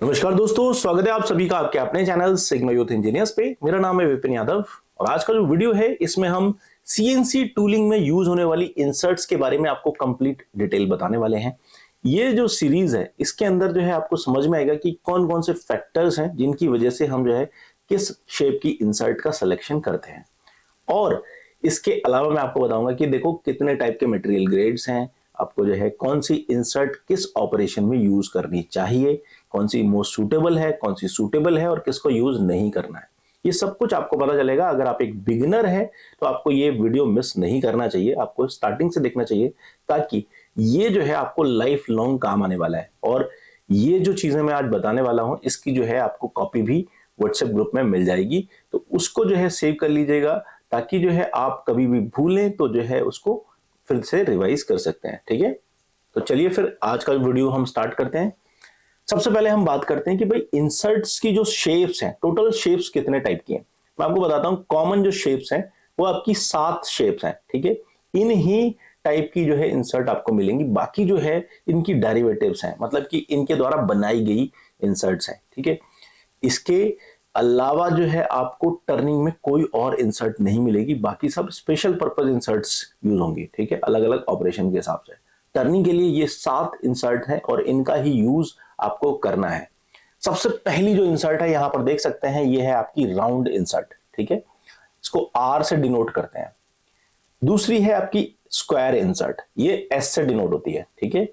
नमस्कार दोस्तों, स्वागत है आप सभी का आपके अपने चैनल सिग्मा यूथ इंजीनियर्स पे। मेरा नाम है विपिन यादव और आज का जो वीडियो है इसमें हम सीएनसी टूलिंग में यूज होने वाली इंसर्ट्स के बारे में आपको कंप्लीट डिटेल बताने वाले हैं। ये जो सीरीज है इसके अंदर जो है आपको समझ में आएगा कि कौन कौन से फैक्टर्स हैं जिनकी वजह से हम जो है किस शेप की इंसर्ट का सिलेक्शन करते हैं। और इसके अलावा मैं आपको बताऊंगा कि देखो कितने टाइप के मटेरियल ग्रेड्स हैं, आपको जो है कौन सी इंसर्ट किस ऑपरेशन में यूज करनी चाहिए, कौन सी मोस्ट सूटेबल है, कौन सी सूटेबल है और किसको यूज नहीं करना है। ये सब कुछ आपको पता चलेगा। अगर आप एक बिगिनर हैं तो आपको ये वीडियो मिस नहीं करना चाहिए, आपको स्टार्टिंग से देखना चाहिए ताकि ये जो है आपको लाइफ लॉन्ग काम आने वाला है। और ये जो चीजें मैं आज बताने वाला हूं इसकी जो है आपको कॉपी भी व्हाट्सएप ग्रुप में मिल जाएगी, तो उसको जो है सेव कर लीजिएगा ताकि जो है आप कभी भी भूलें तो जो है उसको फिर से रिवाइज कर सकते हैं। ठीक है, तो चलिए फिर आज का वीडियो हम स्टार्ट करते हैं। सबसे पहले हम बात करते हैं कि भाई इंसर्ट्स की जो शेप्स हैं, टोटल शेप्स कितने टाइप की हैं। मैं आपको बताता हूं, कॉमन जो शेप्स हैं वो आपकी 7 शेप्स हैं। ठीक है, इन ही टाइप की जो है इंसर्ट आपको मिलेंगी। बाकी जो है इनकी डेरिवेटिव्स हैं, मतलब कि इनके द्वारा बनाई गई इंसर्ट्स हैं। ठीक है, इसके अलावा जो है आपको टर्निंग में कोई और इंसर्ट नहीं मिलेगी, बाकी सब स्पेशल पर्पज इंसर्ट्स यूज होंगी। ठीक है, अलग अलग ऑपरेशन के हिसाब से। टर्निंग के लिए ये 7 इंसर्ट है और इनका ही यूज आपको करना है। सबसे पहली जो इंसर्ट है यहां पर देख सकते हैं, ये है आपकी राउंड इंसर्ट। ठीक है, इसको आर से डिनोट करते हैं। दूसरी है आपकी स्क्वायर इंसर्ट, ये एस से डिनोट होती है। ठीक है,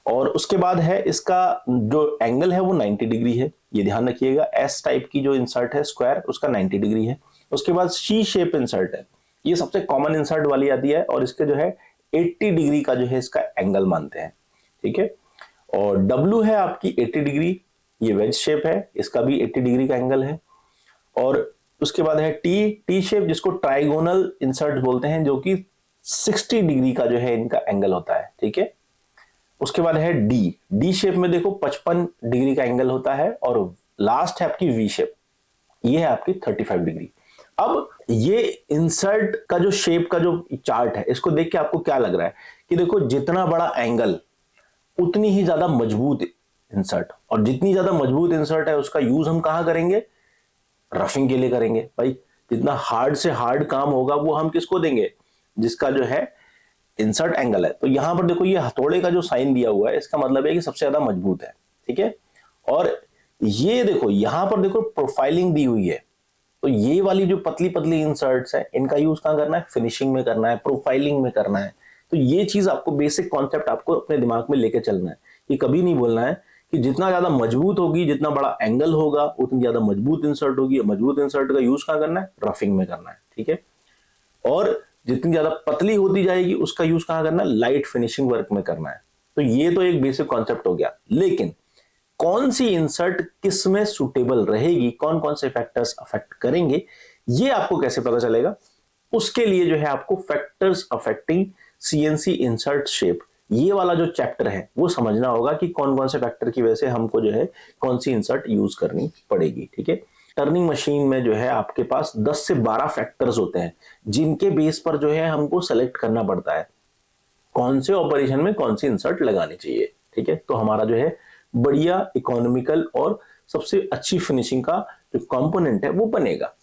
और उसके बाद है इसका जो एंगल है वो 90 डिग्री है, ये ध्यान रखिएगा। एस टाइप की जो इंसर्ट है स्क्वायर, उसका 90 डिग्री है। उसके बाद सी शेप इंसर्ट है, ये सबसे कॉमन इंसर्ट वाली आती है और इसके जो है 80 डिग्री का जो है इसका एंगल मानते हैं। ठीक है, और डब्ल्यू है आपकी 80 डिग्री, ये वेज शेप है, इसका भी 80 डिग्री का एंगल है। और उसके बाद है टी शेप, जिसको ट्राइगोनल इंसर्ट बोलते हैं, जो कि 60 डिग्री का जो है इनका एंगल होता है। ठीक है, उसके बाद है डी शेप में देखो 55 डिग्री का एंगल होता है। और लास्ट है आपकी वी शेप, ये है आपकी 35 डिग्री। अब ये इंसर्ट का जो शेप का जो चार्ट है, इसको देख के आपको क्या लग रहा है कि देखो जितना बड़ा एंगल उतनी ही ज्यादा मजबूत इंसर्ट, और जितनी ज्यादा मजबूत इंसर्ट है उसका यूज हम कहां करेंगे, रफिंग के लिए करेंगे। भाई जितना हार्ड से हार्ड काम होगा वो हम किसको देंगे, जिसका जो है इंसर्ट एंगल है। तो यहां पर देखो ये हथौड़े का जो साइन दिया हुआ है, इसका मतलब है कि सबसे ज्यादा मजबूत है। ठीक है, और ये देखो यहां पर देखो प्रोफाइलिंग दी हुई है, तो ये वाली जो पतली पतली इंसर्ट्स है इनका यूज कहां करना है, फिनिशिंग में करना है, प्रोफाइलिंग में करना है। तो ये चीज आपको बेसिक कॉन्सेप्ट आपको अपने दिमाग में लेके चलना है। ये कभी नहीं बोलना है कि जितना ज्यादा मजबूत होगी, जितना बड़ा एंगल होगा, उतनी ज्यादा मजबूत इंसर्ट होगी। मजबूत इंसर्ट का यूज कहां करना है, रफिंग में करना है। ठीक है, और जितनी ज्यादा पतली होती जाएगी उसका यूज कहां करना है, लाइट फिनिशिंग वर्क में करना है। तो ये तो एक बेसिक कॉन्सेप्ट हो गया, लेकिन कौन सी इंसर्ट किस में सुटेबल रहेगी, कौन कौन से फैक्टर्स अफेक्ट करेंगे, ये आपको कैसे पता चलेगा। उसके लिए जो है आपको factors affecting CNC insert shape, ये वाला जो चैप्टर है वो समझना होगा कि कौन कौन से फैक्टर की वजह से हमको जो है कौन सी इंसर्ट यूज करनी पड़ेगी। ठीक है, टर्निंग मशीन में जो है आपके पास 10 से 12 फैक्टर्स होते हैं जिनके बेस पर जो है हमको सेलेक्ट करना पड़ता है कौन से ऑपरेशन में कौन सी इंसर्ट लगानी चाहिए। ठीक है, तो हमारा जो है बढ़िया इकोनॉमिकल और सबसे अच्छी फिनिशिंग का जो कंपोनेंट है वो बनेगा।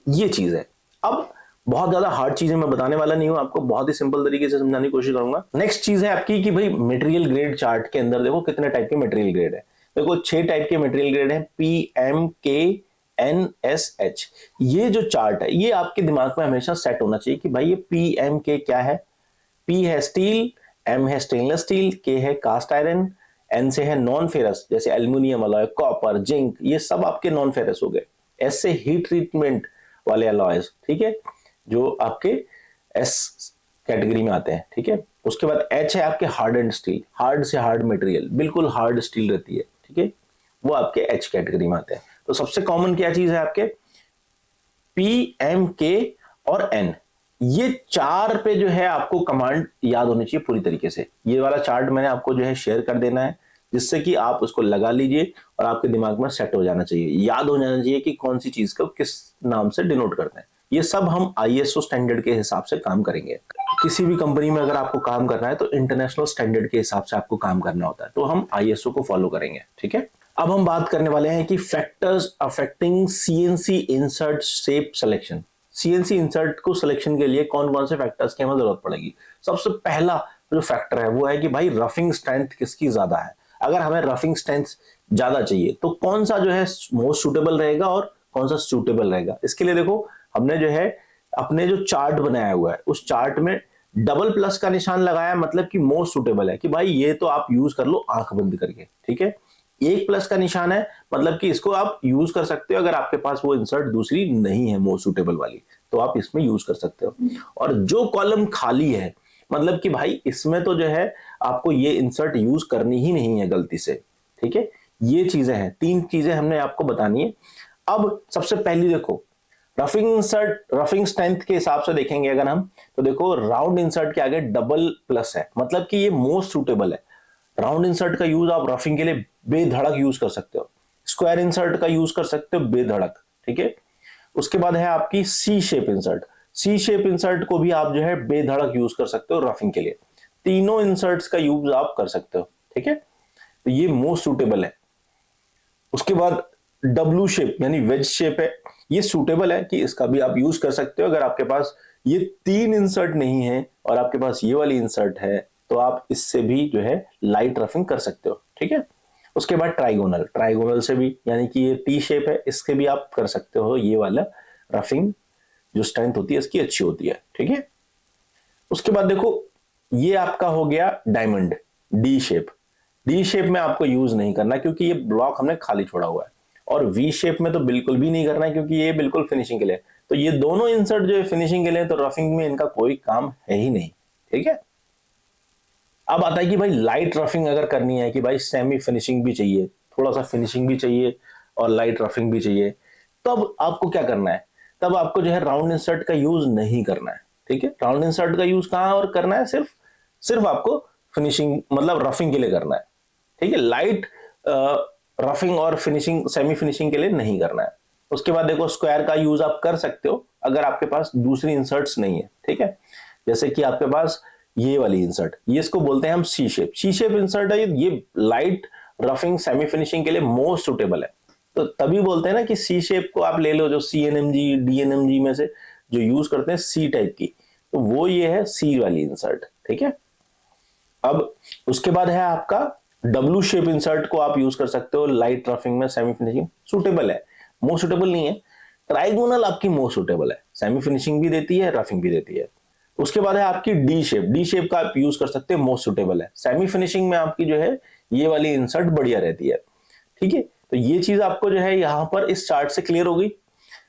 ये चीज है। अब बहुत ज्यादा हार्ड चीजें मैं बताने वाला नहीं हूं, आपको बहुत ही सिंपल तरीके से समझाने की कोशिश करूंगा। नेक्स्ट चीज है आपकी कि भाई मटेरियल ग्रेड चार्ट के अंदर देखो कितने टाइप के मटेरियल ग्रेड है। देखो 6 टाइप के मटेरियल ग्रेड है, PMKNSH। ये जो चार्ट है ये आपके दिमाग में हमेशा सेट होना चाहिए कि भाई ये PMK क्या है। P है स्टील, M है स्टेनलेस स्टील, K है कास्ट आयरन, N से है नॉन फेरस जैसे एल्यूमिनियम अलॉय, कॉपर, जिंक, ये सब आपके नॉन फेरस हो गए। S से हीट ट्रीटमेंट वाले अलॉयज, ठीक है, जो आपके S कैटेगरी में आते हैं। ठीक है, उसके बाद H है आपके हार्ड एंड स्टील, हार्ड से हार्ड मटेरियल, बिल्कुल हार्ड स्टील रहती है। ठीक है, वो आपके H कैटेगरी में आते हैं। तो सबसे कॉमन क्या चीज है आपके PMK और N, ये 4 पे जो है आपको कमांड याद होनी चाहिए पूरी तरीके से। ये वाला चार्ट मैंने आपको जो है शेयर कर देना है जिससे कि आप उसको लगा लीजिए और आपके दिमाग में सेट हो जाना चाहिए, याद हो जाना चाहिए कि कौन सी चीज को किस नाम से डिनोट करते हैं। ये सब हम ISO स्टैंडर्ड के हिसाब से काम करेंगे। किसी भी कंपनी में अगर आपको काम करना है तो इंटरनेशनल स्टैंडर्ड के हिसाब से आपको काम करना होता है, तो हम ISO को फॉलो करेंगे। ठीक है, अब हम बात करने वाले हैं कि factors affecting CNC insert shape selection. CNC insert को सिलेक्शन के लिए कौन कौन से फैक्टर्स की हमें जरूरत पड़ेगी। सबसे पहला जो फैक्टर है वो है कि भाई रफिंग स्ट्रेंथ किसकी ज्यादा है। अगर हमें रफिंग स्ट्रेंथ ज्यादा चाहिए तो कौन सा जो है मोस्ट सूटेबल रहेगा और कौन सा सूटेबल रहेगा। इसके लिए देखो हमने जो है अपने जो चार्ट बनाया हुआ है उस चार्ट में डबल प्लस का निशान लगाया, मतलब कि मोस्ट सूटेबल है कि भाई ये तो आप यूज कर लो आंख बंद करके, ठीक है। एक प्लस का निशान है, मतलब कि इसको आप यूज कर सकते हो अगर आपके पास वो इंसर्ट दूसरी नहीं है मोस्ट सूटेबल वाली, तो आप इसमें यूज कर सकते हो। और जो कॉलम खाली है, मतलब कि भाई इसमें तो जो है आपको ये इंसर्ट यूज करनी ही नहीं है गलती से, ठीक है। ये चीजें हैं, तीन चीजें हमने आपको बतानी है। अब सबसे पहली देखो रफिंग इंसर्ट, रफिंग स्ट्रेंथ के हिसाब से देखेंगे अगर हम, तो देखो राउंड इंसर्ट के आगे डबल प्लस है, मतलब कि ये मोस्ट सूटेबल है। राउंड इंसर्ट का यूज आप रफिंग के लिए बेधड़क यूज कर सकते हो, स्क्वायर इंसर्ट का यूज कर सकते हो बेधड़क, ठीक है। उसके बाद है आपकी सी शेप इंसर्ट। सी शेप इंसर्ट को भी आप जो है बेधड़क यूज कर सकते हो रफिंग के लिए। तीनों इंसर्ट्स का यूज आप कर सकते हो, ठीक है। तो ये मोस्ट सूटेबल है। उसके बाद डब्लू शेप यानी वेज शेप है, ये सूटेबल है कि इसका भी आप यूज कर सकते हो। अगर आपके पास ये तीन इंसर्ट नहीं है और आपके पास ये वाली इंसर्ट है तो आप इससे भी जो है लाइट रफिंग कर सकते हो, ठीक है। उसके बाद ट्राइगोनल, ट्राइगोनल से भी यानी कि ये टी शेप है, इसके भी आप कर सकते हो। ये वाला रफिंग जो स्ट्रेंथ होती है इसकी अच्छी होती है, ठीक है। उसके बाद देखो ये आपका हो गया diamond, D shape. D shape में आपको यूज नहीं करना क्योंकि ये ब्लॉक हमने खाली छोड़ा हुआ है। और वी शेप में तो बिल्कुल भी नहीं करना है क्योंकि ये बिल्कुल फिनिशिंग के लिए। तो ये दोनों इंसर्ट जो है फिनिशिंग के लिए, तो रफिंग में इनका कोई काम है ही नहीं, ठीक है। अब आता है कि भाई लाइट रफिंग अगर करनी है कि भाई सेमी फिनिशिंग भी चाहिए, थोड़ा सा फिनिशिंग भी चाहिए और लाइट रफिंग भी चाहिए, तब आपको क्या करना है, तब आपको जो है राउंड इंसर्ट का यूज नहीं करना है, ठीक है। राउंड इंसर्ट का यूज कहां और करना है, सिर्फ सिर्फ आपको फिनिशिंग मतलब रफिंग के लिए करना है, ठीक है। लाइट रफिंग और फिनिशिंग सेमी फिनिशिंग के लिए नहीं करना है। उसके बाद देखो स्क्वायर का यूज आप कर सकते हो अगर आपके पास दूसरी इंसर्ट्स नहीं है, ठीक है। जैसे कि आपके पास ये वाली इंसर्ट, ये इसको बोलते हैं हम सी शेप। सी शेप इंसर्ट है ये लाइट रफिंग सेमी फिनिशिंग के लिए मोस्ट सुटेबल है। तो तभी बोलते हैं ना कि सी शेप को आप ले लो, जो CNMG DNMG में से जो यूज करते हैं सी टाइप की, तो वो ये है सी वाली इंसर्ट, ठीक है। अब उसके बाद है आपका डब्लू शेप इंसर्ट को आप यूज कर सकते हो लाइट रफिंग में, सेमी फिनिशिंग सुटेबल है, मोस्ट सुटेबल नहीं है। ट्राइगोनल आपकी मोस्ट सुटेबल है, सेमी फिनिशिंग भी देती है रफिंग भी देती है। उसके बाद है आपकी डी शेप, डी शेप का आप यूज कर सकते हैं, मोस्ट सुटेबल है। सेमी फिनिशिंग में आपकी जो है ये वाली इंसर्ट बढ़िया रहती है, ठीक है। तो ये चीज आपको जो है यहां पर इस चार्ट से क्लियर हो गई।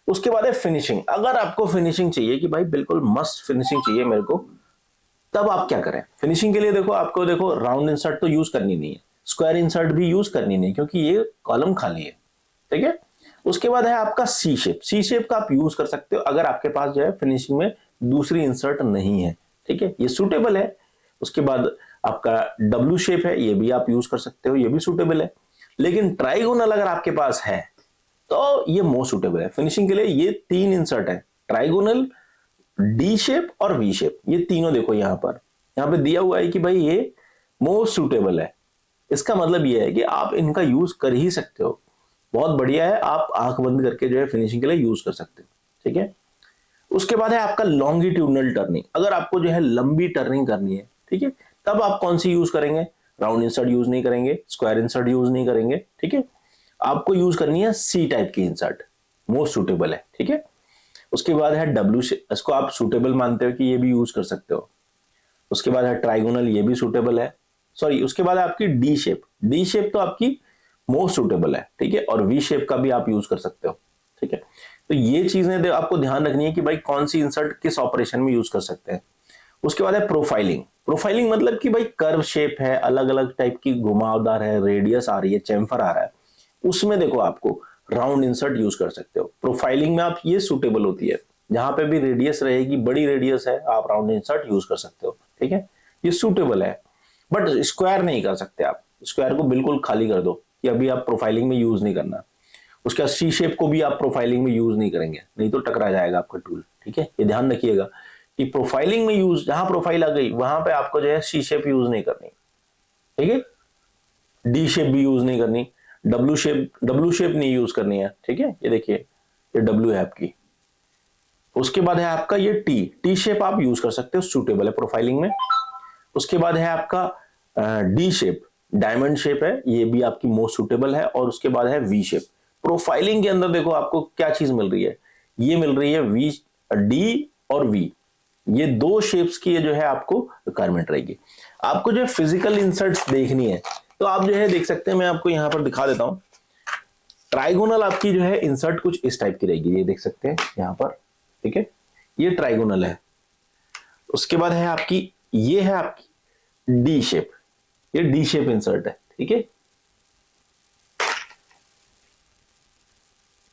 उसके बाद है फिनिशिंग। अगर आपको फिनिशिंग चाहिए कि भाई बिल्कुल मस्त फिनिशिंग चाहिए मेरे को, तब आप क्या करें फिनिशिंग के लिए, देखो आपको देखो राउंड इंसर्ट तो यूज करनी नहीं है, स्क्वायर इंसर्ट भी यूज करनी नहीं क्योंकि ये कॉलम खाली है, ठीक है। उसके बाद है आपका सी शेप। सी शेप का आप यूज कर सकते हो अगर आपके पास जो है फिनिशिंग में दूसरी इंसर्ट नहीं है, ठीक है, ये सूटेबल है। उसके बाद आपका डब्ल्यू शेप है, ये भी आप यूज कर सकते हो, ये भी सूटेबल है। लेकिन ट्राइगोनल अगर आपके पास है तो ये मोस्ट सूटेबल है फिनिशिंग के लिए। ये तीन इंसर्ट है, ट्राइगोनल, डी शेप और वी शेप, ये तीनों देखो यहां पे दिया हुआ है कि भाई ये मोस्ट सूटेबल है। इसका मतलब ये है कि आप इनका यूज कर ही सकते हो, बहुत बढ़िया है, आप आंख बंद करके जो है फिनिशिंग के लिए यूज कर सकते हो, ठीक है। उसके बाद है आपका लॉन्गिट्यूडनल टर्निंग। अगर आपको जो है लंबी टर्निंग करनी है, ठीक है, तब आप कौन सी यूज करेंगे, राउंड इंसर्ट यूज नहीं करेंगे, स्क्वायर इंसर्ट यूज नहीं करेंगे, ठीक है। आपको यूज करनी है सी टाइप की इंसर्ट, मोस्ट सुटेबल है, ठीक है। उसके बाद है डब्ल्यू शेप, इसको आप सुटेबल मानते हो कि ये भी यूज कर सकते हो। उसके बाद है ट्राइगोनल, ये भी सुटेबल है, सॉरी। उसके बाद आपकी डी शेप, डी शेप तो आपकी मोस्ट सुटेबल है, ठीक है। और वी शेप का भी आप यूज कर सकते हो, ठीक है। तो ये चीजें आपको ध्यान रखनी है कि भाई कौन सी इंसर्ट किस ऑपरेशन में यूज कर सकते हैं। उसके बाद है प्रोफाइलिंग। प्रोफाइलिंग मतलब कि भाई कर्व शेप है, अलग अलग टाइप की घुमावदार है, रेडियस आ रही है, चैम्फर आ रहा है, उसमें देखो आपको राउंड इंसर्ट यूज कर सकते हो। प्रोफाइलिंग में आप ये सुटेबल होती है, जहां पे भी रेडियस रहेगी, बड़ी रेडियस है, आप राउंड इंसर्ट यूज कर सकते हो, ठीक है, ये सुटेबल है। बट स्क्वायर नहीं कर सकते आप, स्क्वायर को बिल्कुल खाली कर दो कि अभी आप प्रोफाइलिंग में यूज नहीं करना। उसके बाद सी शेप को भी आप प्रोफाइलिंग में यूज नहीं करेंगे, नहीं तो टकरा जाएगा आपका टूल, ठीक है। ये ध्यान रखिएगा कि प्रोफाइलिंग में यूज, जहां प्रोफाइल आ गई वहां पे आपको जो है सी शेप यूज नहीं करनी, ठीक है, डी शेप भी यूज नहीं करनी। डब्लू शेप नहीं यूज करनी है, ठीक है। ये देखिए, ये डब्लू है आपकी। उसके बाद है आपका ये टी शेप आप यूज कर सकते हो, सूटेबल है प्रोफाइलिंग में। उसके बाद है आपका डी शेप, डायमंड शेप है, ये भी आपकी मोस्ट सूटेबल है। और उसके बाद है वी शेप। प्रोफाइलिंग के अंदर देखो आपको क्या चीज मिल रही है, ये मिल रही है वी, डी और वी, ये दो शेप्स की जो है आपको रिक्वायरमेंट रहेगी। आपको जो है फिजिकल इंसर्ट्स देखनी है तो आप जो है देख सकते हैं, मैं आपको यहां पर दिखा देता हूं। ट्राइगोनल आपकी जो है इंसर्ट कुछ इस टाइप की रहेगी, ये देख सकते हैं यहां पर, ठीक है, ये ट्राइगोनल है। उसके बाद है आपकी, ये है आपकी डी शेप, ये डी शेप इंसर्ट है, ठीक है।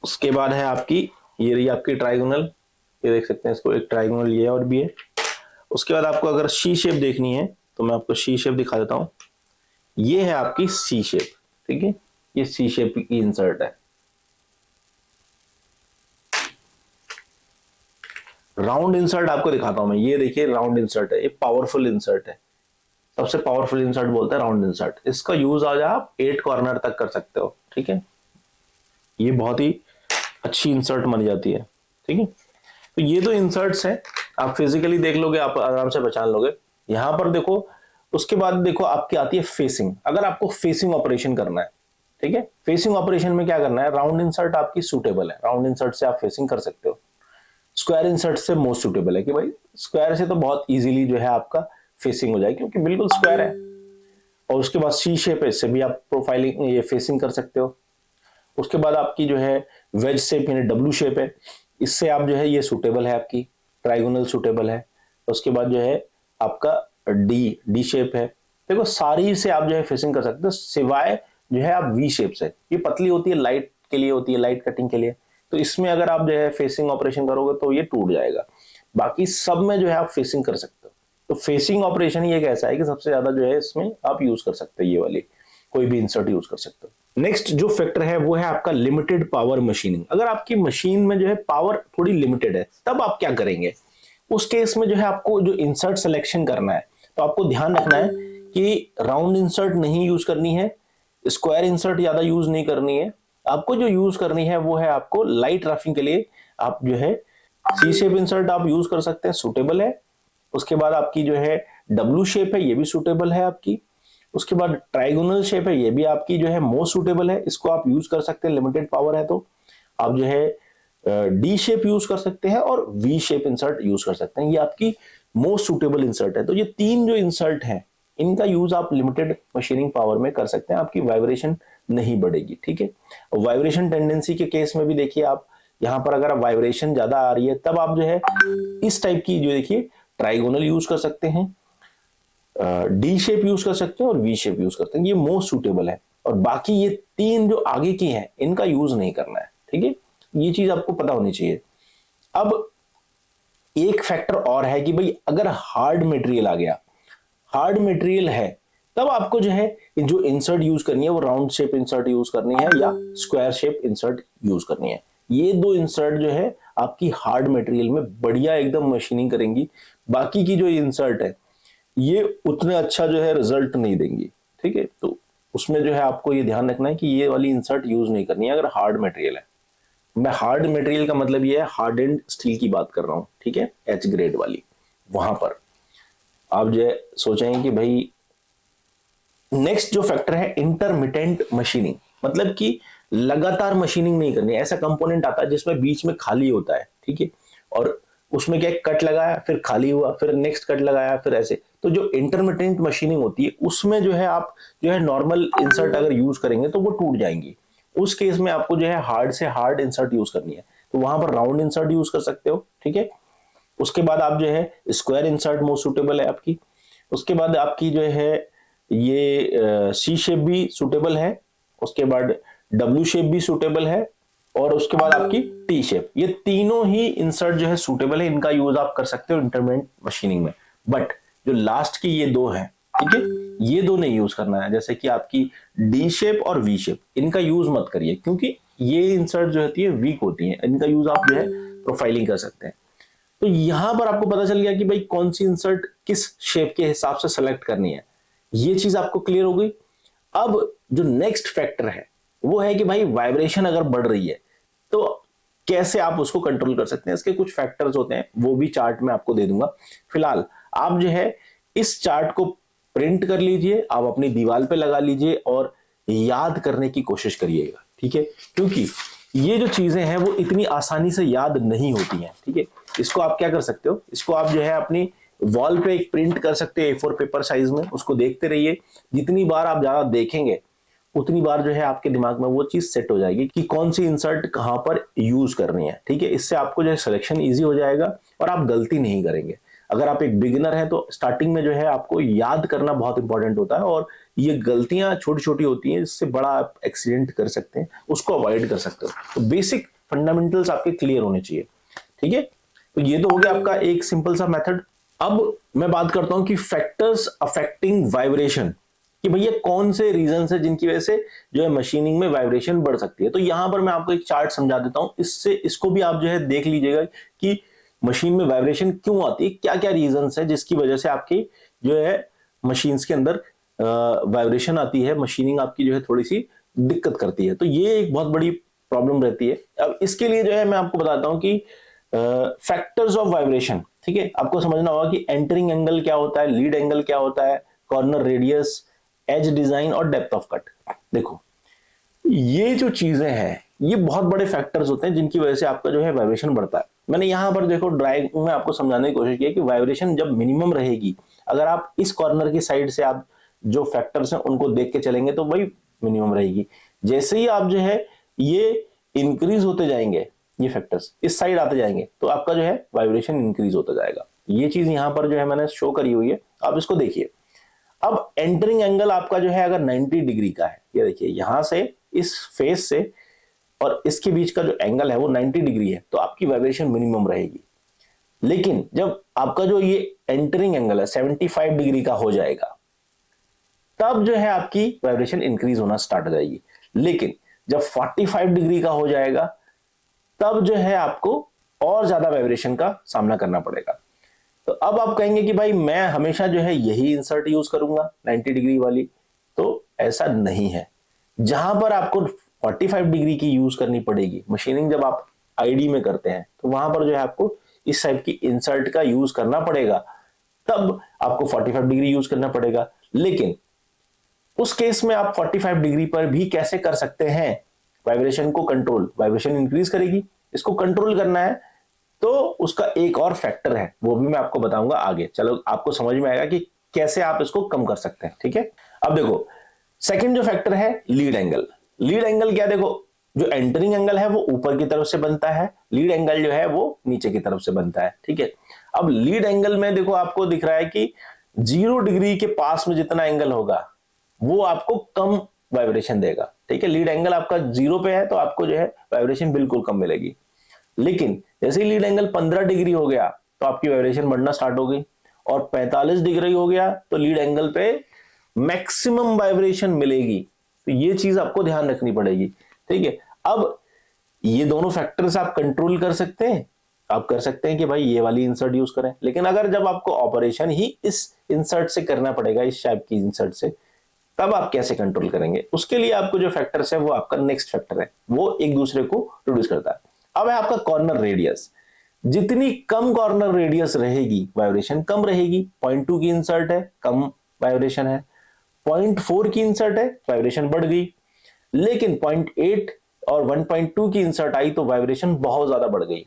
उसके बाद है आपकी, ये रही आपकी ट्राइगोनल, ये देख सकते हैं इसको, एक ट्राइगोनल ये और भी है। उसके बाद आपको अगर सी शेप देखनी है तो मैं आपको सी शेप दिखा देता हूं। ये है आपकी सी शेप, ठीक है, ये सी शेप की इंसर्ट है। राउंड इंसर्ट आपको दिखाता हूं मैं, ये देखिए राउंड इंसर्ट है, ये पावरफुल इंसर्ट है, सबसे पावरफुल इंसर्ट बोलते हैं राउंड इंसर्ट। इसका यूज आज आप 8 कॉर्नर तक कर सकते हो, ठीक है। ये बहुत ही अच्छी इंसर्ट मानी जाती है, ठीक है। तो ये दो इंसर्ट्स हैं, आप फिजिकली देख लोगे, आप आराम से पहचान लोगे। यहां पर देखो, उसके बाद देखो आपकी आती है फेसिंग। अगर आपको फेसिंग ऑपरेशन करना है, ठीक है, फेसिंग ऑपरेशन में क्या करना है, राउंड इंसर्ट आपकी सूटेबल है, राउंड इंसर्ट से आप फेसिंग कर सकते हो। स्क्वायर इंसर्ट से मोस्ट सूटेबल है कि भाई स्क्वायर से तो बहुत इजीली जो है आपका फेसिंग हो जाएगी, क्योंकि बिल्कुल स्क्वायर है। और उसके बाद सी शेप है, इससे भी आप प्रोफाइलिंग ये फेसिंग कर सकते हो। उसके बाद आपकी जो है वेज शेप यानी डब्लू शेप है, इससे आप जो है ये सूटेबल है, आपकी ट्राइगोनल सूटेबल है। उसके बाद जो है आपका डी शेप है। देखो सारी से आप जो है फेसिंग कर सकते हो, सिवाय जो है आप वी शेप से, ये पतली होती है, लाइट के लिए होती है, लाइट कटिंग के लिए, तो इसमें अगर आप जो है फेसिंग ऑपरेशन करोगे तो ये टूट जाएगा। बाकी सब में जो है आप फेसिंग कर सकते हो। तो फेसिंग ऑपरेशन ही एक ऐसा है कि सबसे ज्यादा जो है इसमें आप यूज कर सकते हो, ये वाली कोई भी इंसर्ट यूज कर सकते हो। नेक्स्ट जो फैक्टर है वो है आपका लिमिटेड पावर मशीनिंग। अगर आपकी मशीन में जो है पावर थोड़ी लिमिटेड है, तब आप क्या करेंगे, उस केस में जो है आपको जो इंसर्ट सिलेक्शन करना है तो आपको ध्यान रखना है कि राउंड इंसर्ट नहीं यूज करनी है, स्क्वायर इंसर्ट ज्यादा यूज नहीं करनी है। आपको जो यूज करनी है वो है आपको लाइट रफिंग के लिए आप जो है सी शेप इंसर्ट आप यूज कर सकते हैं, सूटेबल है। उसके बाद आपकी जो है डब्लू शेप है, ये भी सूटेबल है आपकी। उसके बाद ट्राइगोनल शेप है, ये भी आपकी जो है मोस्ट सूटेबल है, इसको आप यूज कर सकते हैं, लिमिटेड पावर है तो। आप जो है डी शेप यूज कर सकते हैं और वी शेप इंसर्ट यूज कर सकते हैं, ये आपकी मोस्ट सूटेबल इंसर्ट है। तो ये तीन जो इंसर्ट हैं इनका यूज आप लिमिटेड मशीनिंग पावर में कर सकते हैं, आपकी वाइब्रेशन नहीं बढ़ेगी, ठीक है। वाइब्रेशन टेंडेंसी के केस में भी देखिए आप यहां पर अगर वाइब्रेशन ज्यादा आ रही है तब आप जो है इस टाइप की जो देखिए ट्राइगोनल यूज कर सकते हैं, डी शेप यूज कर सकते हैं और वी शेप यूज करते हैं, ये मोस्ट सूटेबल है। और बाकी ये तीन जो आगे की हैं इनका यूज नहीं करना है, ठीक है, ये चीज आपको पता होनी चाहिए। अब एक फैक्टर और है कि भाई अगर हार्ड मटेरियल आ गया, हार्ड मटेरियल है, तब आपको जो है जो इंसर्ट यूज करनी है वो राउंड शेप इंसर्ट यूज करनी है या स्क्वायर शेप इंसर्ट यूज करनी है। ये दो इंसर्ट जो है आपकी हार्ड मटेरियल में बढ़िया एकदम मशीनिंग करेंगी, बाकी की जो इंसर्ट है ये उतने अच्छा जो है रिजल्ट नहीं देंगी, ठीक है। तो उसमें जो है आपको ये ध्यान रखना है कि ये वाली इंसर्ट यूज नहीं करनी है अगर हार्ड मटेरियल है। मैं हार्ड मटेरियल का मतलब ये है हार्डेंड स्टील की बात कर रहा हूं, ठीक है, एच ग्रेड वाली। वहां पर आप जो है सोचेंगे कि भाई नेक्स्ट जो फैक्टर है इंटरमिटेंट मशीनिंग, मतलब कि लगातार मशीनिंग नहीं करनी है। ऐसा कंपोनेंट आता है जिसमें बीच में खाली होता है, ठीक है, और उसमें क्या कट लगाया फिर खाली हुआ फिर नेक्स्ट कट लगाया फिर ऐसे। तो जो इंटरमिटेंट मशीनिंग होती है उसमें जो है आप जो है नॉर्मल इंसर्ट अगर यूज करेंगे तो वो टूट जाएंगी। उस केस में आपको जो है हार्ड से हार्ड इंसर्ट यूज करनी है, तो वहां पर राउंड इंसर्ट यूज कर सकते हो, ठीक है। उसके बाद आप जो है स्क्वायर इंसर्ट मोस्ट सूटेबल है आपकी। उसके बाद आपकी जो है ये सी शेप भी सूटेबल है। उसके बाद डब्ल्यू शेप भी सूटेबल है और उसके बाद आपकी टी शेप। ये तीनों ही इंसर्ट जो है सूटेबल है, इनका यूज आप कर सकते हो इंटरमिटेंट मशीनिंग में। बट जो लास्ट की ये दो हैं, ठीक है, ये दो नहीं यूज करना है, जैसे कि आपकी डी शेप और वी शेप, इनका यूज मत करिए क्योंकि ये इंसर्ट जो होती है वीक होती है, इनका यूज आप जो है प्रोफाइलिंग कर सकते हैं। तो यहां पर आपको पता चल गया कि भाई कौन सी इंसर्ट किस शेप के हिसाब से सेलेक्ट करनी है, ये चीज आपको क्लियर हो गई। अब जो नेक्स्ट फैक्टर है वो है कि भाई वाइब्रेशन अगर बढ़ रही है तो कैसे आप उसको कंट्रोल कर सकते हैं। इसके कुछ फैक्टर्स होते हैं, वो भी चार्ट में आपको दे दूंगा। फिलहाल आप जो है इस चार्ट को प्रिंट कर लीजिए, आप अपनी दीवार पे लगा लीजिए और याद करने की कोशिश करिएगा, ठीक है, क्योंकि ये जो चीजें हैं वो इतनी आसानी से याद नहीं होती हैं, ठीक है। इसको आप क्या कर सकते हो, इसको आप जो है अपनी वॉल पे एक प्रिंट कर सकते हैं A4 पेपर साइज में, उसको देखते रहिए। जितनी बार आप ज्यादा देखेंगे उतनी बार जो है आपके दिमाग में वो चीज सेट हो जाएगी कि कौन सी इंसर्ट कहां पर यूज करनी है, ठीक है। इससे आपको जो है सिलेक्शन इजी हो जाएगा और आप गलती नहीं करेंगे। अगर आप एक बिगिनर हैं तो स्टार्टिंग में जो है आपको याद करना बहुत इंपॉर्टेंट होता है, और ये गलतियां छोटी छोटी होती हैं जिससे बड़ा आप एक्सीडेंट कर सकते हैं, उसको अवॉइड कर सकते हो। तो बेसिक फंडामेंटल्स आपके क्लियर होने चाहिए, ठीक है। तो ये तो हो गया आपका एक सिंपल सा मेथड। अब मैं बात करता हूं कि फैक्टर्स अफेक्टिंग वाइब्रेशन, कि भैया कौन से रीजन है जिनकी वजह से जो है मशीनिंग में वाइब्रेशन बढ़ सकती है। तो यहां पर मैं आपको एक चार्ट समझा देता हूं, इससे इसको भी आप जो है देख लीजिएगा कि मशीन में वाइब्रेशन क्यों आती है, क्या क्या रीजन है जिसकी वजह से आपकी जो है मशीन्स के अंदर वाइब्रेशन आती है, मशीनिंग आपकी जो है थोड़ी सी दिक्कत करती है। तो ये एक बहुत बड़ी प्रॉब्लम रहती है। अब इसके लिए जो है मैं आपको बताता हूं कि फैक्टर्स ऑफ वाइब्रेशन, ठीक है। आपको समझना होगा कि एंटरिंग एंगल क्या होता है, लीड एंगल क्या होता है, कॉर्नर रेडियस, एज डिजाइन और डेप्थ ऑफ कट। देखो ये जो चीजें हैं ये बहुत बड़े फैक्टर्स होते हैं जिनकी वजह से आपका जो है वाइब्रेशन बढ़ता है। मैंने यहां पर देखो ड्राइंग में आपको समझाने की कोशिश की कि वाइब्रेशन जब मिनिमम रहेगी, अगर आप इस कॉर्नर की साइड से आप जो फैक्टर्स हैं उनको देख के चलेंगे तो वही मिनिमम रहेगी। जैसे ही आप जो है ये इंक्रीज होते जाएंगे, ये फैक्टर्स इस साइड आते जाएंगे, तो आपका जो है वाइब्रेशन इंक्रीज होता जाएगा। ये चीज यहां पर जो है मैंने शो करी हुई है, आप इसको देखिए। अब एंटरिंग एंगल आपका जो है अगर 90 डिग्री का है, ये देखिए यहां से इस फेस से और इसके बीच का जो एंगल है वो 90 डिग्री है, तो आपकी वाइब्रेशन मिनिमम रहेगी। लेकिन जब आपका जो ये एंटरिंग एंगल है 75 डिग्री का हो जाएगा, तब जो है आपकी वाइब्रेशन इंक्रीज होना स्टार्ट हो जाएगी। लेकिन जब 45 डिग्री का हो जाएगा, तब जो है आपको और ज्यादा वाइब्रेशन का सामना करना पड़ेगा। तो अब आप कहेंगे कि भाई मैं हमेशा जो है यही इंसर्ट यूज करूंगा 90 डिग्री वाली, तो ऐसा नहीं है। जहां पर आपको 45 डिग्री की यूज करनी पड़ेगी मशीनिंग, जब आप आईडी में करते हैं तो वहां पर जो है आपको इस टाइप की इंसर्ट का यूज करना पड़ेगा, तब आपको 45 डिग्री यूज करना पड़ेगा। लेकिन उस केस में आप 45 डिग्री पर भी कैसे कर सकते हैं वाइब्रेशन को कंट्रोल, वाइब्रेशन इंक्रीज करेगी, इसको कंट्रोल करना है तो उसका एक और फैक्टर है, वो भी मैं आपको बताऊंगा आगे। चलो आपको समझ में आएगा कि कैसे आप इसको कम कर सकते हैं, ठीक है। अब देखो सेकंड जो फैक्टर है लीड एंगल। लीड एंगल क्या, देखो जो एंटरिंग एंगल है वो ऊपर की तरफ से बनता है, लीड एंगल जो है वो नीचे की तरफ से बनता है, ठीक है। अब लीड एंगल में देखो आपको दिख रहा है कि 0 डिग्री के पास में जितना एंगल होगा वो आपको कम वाइब्रेशन देगा, ठीक है। लीड एंगल आपका 0 पे है तो आपको जो है वाइब्रेशन बिल्कुल कम मिलेगी। लेकिन जैसे ही लीड एंगल 15 डिग्री हो गया तो आपकी वाइब्रेशन बढ़ना स्टार्ट हो गई, और 45 डिग्री हो गया तो लीड एंगल पे मैक्सिमम वाइब्रेशन मिलेगी। तो ये चीज आपको ध्यान रखनी पड़ेगी, ठीक है। अब ये दोनों फैक्टर्स आप कंट्रोल कर सकते हैं, आप कर सकते हैं कि भाई ये वाली इंसर्ट यूज करें। लेकिन अगर जब आपको ऑपरेशन ही इस इंसर्ट से करना पड़ेगा, इस टाइप की इंसर्ट से, तब आप कैसे कंट्रोल करेंगे? उसके लिए आपको जो फैक्टर्स है वो आपका नेक्स्ट फैक्टर है, वो एक दूसरे को प्रोड्यूस करता है। अब है आपका कॉर्नर रेडियस। जितनी कम कॉर्नर रेडियस रहेगी वाइब्रेशन कम रहेगी। 0.2 की इंसर्ट है, कम वाइब्रेशन है। 0.4 की इंसर्ट है, वाइब्रेशन बढ़ गई। लेकिन 0.8 और 1.2 की इंसर्ट आई तो वाइब्रेशन बहुत ज्यादा बढ़ गई,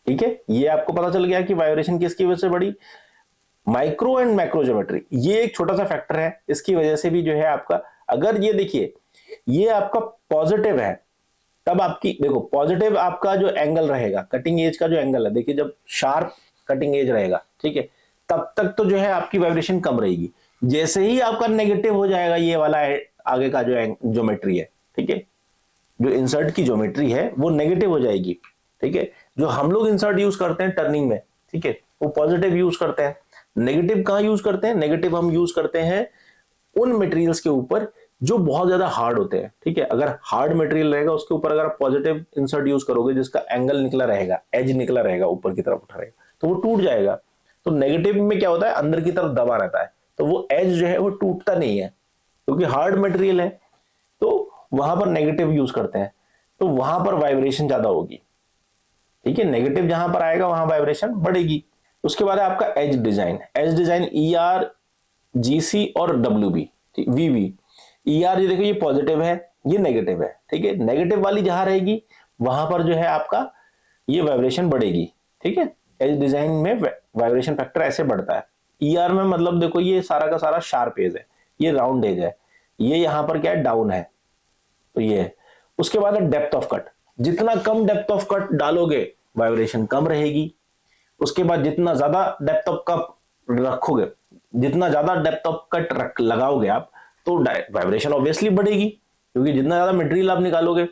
ठीक है। ये आपको पता चल गया कि वाइब्रेशन किसकी वजह से बढ़ी। माइक्रो एंड मैक्रो ज्योमेट्री, ये एक छोटा सा फैक्टर है, इसकी वजह से भी जो है आपका, अगर ये देखिए ये आपका पॉजिटिव है, तब आपकी देखो पॉजिटिव आपका जो एंगल रहेगा, कटिंग एज का जो एंगल है, देखिए जब शार्प कटिंग एज रहेगा, ठीक है, तब तक तो जो है आपकी वाइब्रेशन कम रहेगी। जैसे ही आपका नेगेटिव हो जाएगा ये वाला आगे का जो ज्योमेट्री है, ठीक है, जो इंसर्ट की ज्योमेट्री है वो नेगेटिव हो जाएगी, ठीक है। जो हम लोग इंसर्ट यूज करते हैं टर्निंग में, ठीक है, वो पॉजिटिव यूज करते हैं। नेगेटिव कहां यूज करते हैं? नेगेटिव हम यूज करते हैं उन मटेरियल्स के ऊपर जो बहुत ज्यादा हार्ड होते हैं, ठीक है। अगर हार्ड मटेरियल रहेगा उसके ऊपर अगर आप पॉजिटिव इंसर्ट यूज करोगे जिसका एंगल निकला रहेगा, एज निकला रहेगा, ऊपर की तरफ उठा रहेगा, तो वो टूट जाएगा। तो नेगेटिव में क्या होता है, अंदर की तरफ दबा रहता है, तो वो एज जो है वो टूटता नहीं है क्योंकि हार्ड मटेरियल है। तो वहां पर नेगेटिव यूज करते हैं, तो वहां पर वाइब्रेशन ज्यादा होगी। ठीक है, नेगेटिव जहां पर आएगा वहां वाइब्रेशन बढ़ेगी। उसके बाद है आपका edge design. Edge design ER, GC और WB, VB। ER ये देखो ये पॉजिटिव है, ये नेगेटिव है। ठीक है, नेगेटिव वाली जहां रहेगी वहां पर जो है आपका ये वाइब्रेशन बढ़ेगी। ठीक है, एज डिजाइन में वाइब्रेशन फैक्टर ऐसे बढ़ता है। ER में मतलब देखो ये सारा का सारा शार्प एज है, ये राउंड एज है, ये यहां पर क्या है, डाउन है, तो ये है। उसके बाद है डेप्थ ऑफ कट। जितना कम डेप्थ ऑफ कट डालोगे वाइब्रेशन कम रहेगी। उसके बाद जितना ज्यादा डेप्थ ऑफ कट रखोगे, जितना ज्यादा डेप्थ ऑफ कट रख लगाओगे आप, तो वाइब्रेशन ऑब्वियसली बढ़ेगी, क्योंकि जितना ज्यादा मटेरियल आप निकालोगे।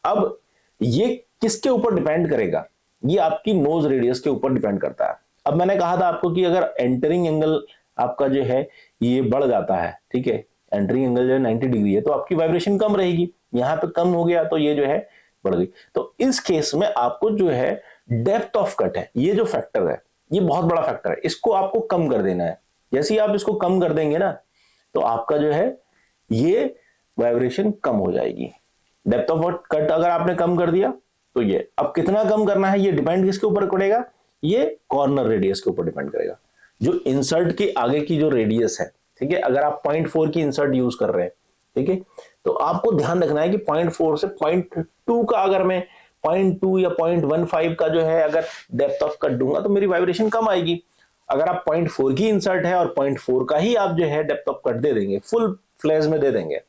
अब ये किसके ऊपर डिपेंड करेगा, ये आपकी नोज रेडियस के ऊपर डिपेंड करता है। अब मैंने कहा था आपको कि अगर एंटरिंग एंगल आपका जो है ये बढ़ जाता है, ठीक है, एंटरिंग एंगल जो है 90 डिग्री है, तो आपकी वाइब्रेशन कम रहेगी। यहाँ पे कम हो गया तो ये जो है बढ़ गई। तो इस केस में आपको जो है डेप्थ ऑफ कट है, ये जो फैक्टर है ये बहुत बड़ा फैक्टर है, इसको आपको कम कर देना है। जैसे ही आप इसको कम कर देंगे ना, तो आपका जो है ये वाइब्रेशन कम हो जाएगी। डेप्थ ऑफ कट अगर आपने कम कर दिया तो ये, अब कितना कम करना है ये डिपेंड किसके ऊपर करेगा, ये कॉर्नर रेडियस के ऊपर डिपेंड करेगा, जो इंसर्ट के आगे की जो रेडियस है। ठीक है, अगर आप 0.4 की इंसर्ट यूज कर रहे हैं, ठीक है, तो आपको ध्यान रखना है कि 0.4 से 0.2 का अगर मैं 0.2 या 0.15 का जो है अगर डेप्थ ऑफ कट दूंगा तो मेरी वाइब्रेशन कम आएगी। अगर आप 0.4 की इंसर्ट है और 0.4 का ही आप जो है डेप्थ ऑफ कट दे देंगे, फुल फ्लैश में दे देंगे,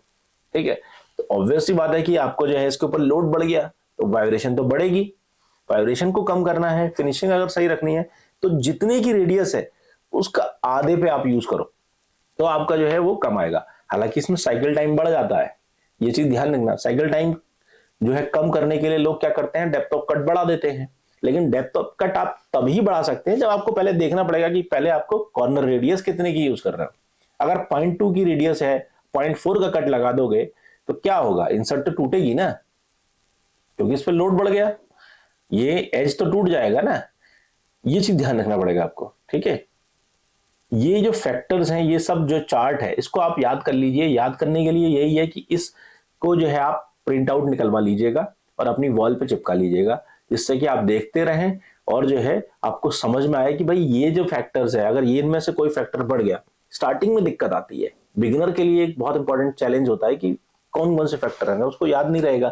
ठीक है, तो ऑब्वियसली बात है कि आपको जो है इसके ऊपर लोड बढ़ गया तो वाइब्रेशन तो बढ़ेगी। वाइब्रेशन को कम करना है, फिनिशिंग अगर सही रखनी है, तो जितने की रेडियस है उसका आधे पे आप यूज करो, तो आपका जो है वो कम आएगा। हालांकि इसमें साइकिल टाइम बढ़ जाता है, ये चीज ध्यान रखना। साइकिल टाइम जो है कम करने के लिए लोग क्या करते हैं, डेप्थ ऑफ कट बढ़ा देते हैं। लेकिन डेप्थ ऑफ कट आप तभी बढ़ा सकते हैं जब आपको पहले देखना पड़ेगा कि पहले आपको कॉर्नर रेडियस कितने की यूज कर रहे हो। अगर 0.2 की रेडियस है, 0.4 का कट लगा दोगे तो क्या होगा, इंसर्ट तो टूटेगी ना, क्योंकि इस पर लोड बढ़ गया, ये एज तो टूट जाएगा ना। ये चीज ध्यान रखना पड़ेगा आपको। ठीक है, ये जो फैक्टर्स हैं, ये सब जो चार्ट है, इसको आप याद कर लीजिए। याद करने के लिए यही है कि इसको जो है आप प्रिंट आउट निकलवा लीजिएगा और अपनी वॉल पे चिपका लीजिएगा, जिससे कि आप देखते रहें और जो है आपको समझ में आए कि भाई ये जो फैक्टर्स है, अगर ये इनमें से कोई फैक्टर बढ़ गया, स्टार्टिंग में दिक्कत आती है। बिगिनर के लिए एक बहुत इंपॉर्टेंट चैलेंज होता है कि कौन कौन से फैक्टर है, उसको याद नहीं रहेगा,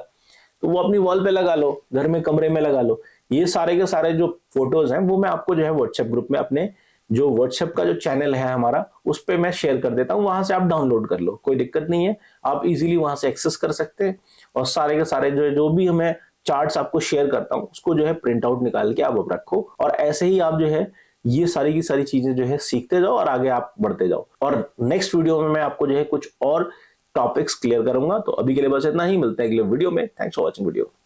तो वो अपनी वॉल पे लगा लो, घर में कमरे में लगा लो। ये सारे के सारे जो फोटोज हैं वो मैं आपको जो है व्हाट्सएप ग्रुप में, अपने जो व्हाट्सएप का जो चैनल है हमारा, उस पे मैं शेयर कर देता हूँ, वहां से आप डाउनलोड कर लो, कोई दिक्कत नहीं है, आप इजीली वहां से एक्सेस कर सकते हैं। और सारे के सारे जो भी हमें चार्ट्स आपको शेयर करता हूँ, उसको जो है प्रिंट आउट निकाल के आप रखो, और ऐसे ही आप जो है ये सारी की सारी चीजें जो है सीखते जाओ और आगे आप बढ़ते जाओ। और नेक्स्ट वीडियो में मैं आपको जो है कुछ और टॉपिक्स क्लियर करूंगा। तो अभी के लिए बस इतना ही, मिलते हैं अगले वीडियो में। Thanks for watching video.